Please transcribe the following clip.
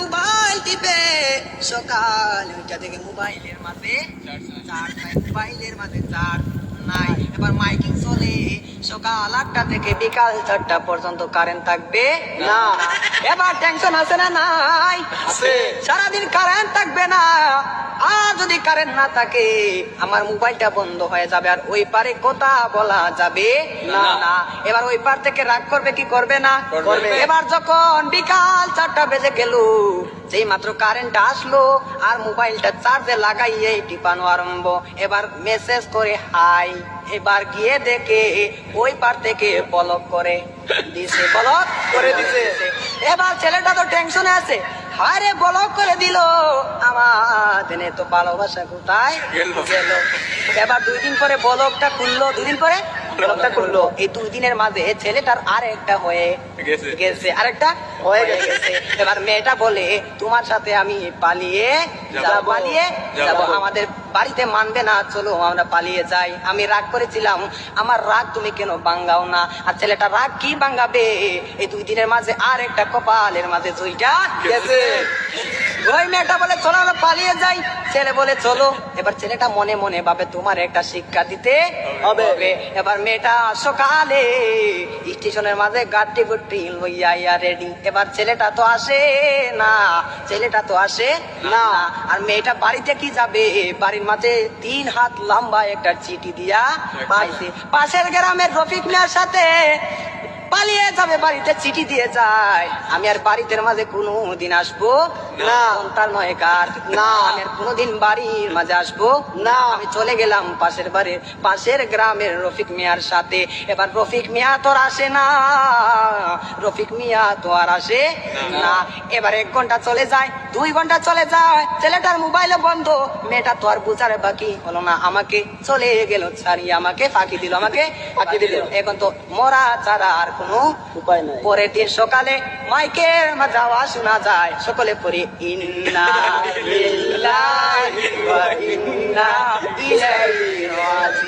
Mobile টিপে সকাল 9টা থেকে মোবাইলের মাঝে চার্জ নাই, মোবাইলের মাঝে চার্জ নাই। এবার মাইকিং চলে সকাল 8টা থেকে বিকাল 4টা পর্যন্ত কারেন্ট থাকবে না। এবার টেনশন আছে না নাই? আছে। সারাদিন কারেন্ট থাকবে না। আর যদি কারেন্ট না থাকে আমার মোবাইলটা বন্ধ হয়ে যাবে, আর ওই পারে কথা বলা যাবে না। না এবার ওই পার থেকে রাগ করবে কি করবে না? করবে। এবার যখন বিকাল 4টা বেজে গেল, যেই মাত্র কারেন্ট আসলো আর মোবাইলটা চার্জে লাগাইয়ে টিপানো আরম্ভ, এবার মেসেজ করে হাই। এবার গিয়ে দেখে ওই পার থেকে ব্লক করে দিছে, ব্লক করে দিছে। এবার ছেলেটা তো টেনশনে আছে, আরে ব্লক করে দিল, আমার দিনে তো ভালোবাসা কোথায় গেল। এবার 2 দিন পরে ব্লকটা খুললো, 2 দিন পরে ব্লকটা খুললো। এই 2 দিনের মাঝে ছেলেটার আরেকটা হয়ে গেছে, আরেকটা হয়ে গেছে। এবার মেয়েটা বলে তোমার সাথে আমি পালিয়ে যাবো। যাবো, আমাদের বাড়িতে মানবে না, চলো আমরা পালিয়ে যাই। আমি রাগ করেছিলাম, আমার রাগ তুমি কেন ভাঙ্গাও না? আর ছেলেটা রাগ কি ভাঙ্গাবে? এই 2 দিনের মাঝে আর একটা কপালের মাঝে জয়টা গেছে। ওই মেয়েটা বলে চলো আমরা পালিয়ে যাই, ছেলে বলে চলো। এবার ছেলেটা মনে মনে ভাবে তোমার একটা শিক্ষা দিতে হবে। এবার মেয়েটা সকালে স্টেশনের মাঝে গাড়ি গুটি লইয়া রেডি। এবার ছেলেটা তো আসে না, ছেলেটা তো আসে না। আর মেয়েটা বাড়িতে কি যাবে? বাড়ির মাঝে 3 হাত লম্বা একটা চিঠি দিয়া পাইছে। পাশের গ্রামের রফিক মিয়ার সাথে পালিয়ে যাবে, বাড়িতে চিঠি দিয়ে যায়। আমি আর বাড়িতে মাঝে কোনো দিন আসবো না, তার নয় কার না, আমি আর কোনোদিন বাড়ির মাঝে আসবো না। আমি চলে গেলাম পাশের গ্রামের রফিক মিয়ার সাথে। এবার রফিক মিয়া তো আর আসে না, রফিক মিয়া তো আর আসে না। এবার 1 ঘন্টা চলে যায়, 2 ঘন্টা চলে যায়, ছেলেটার মোবাইলে বন্ধ। মেয়েটা তো আর বুঝার বাকি হলো না, আমাকে চলে গেল ছাড়িয়ে, আমাকে ফাঁকি দিল, আমাকে ফাঁকি দিল। এখন তো মরা ছাড়া আর কোনো উপায় নাই। পরের দিন সকালে মাইকের মাঝে আওয়াজ শোনা যায়, সকলে পড়ে ইন্না লিল্লাহি ওয়া ইন্না ইলাইহি রাজিউন।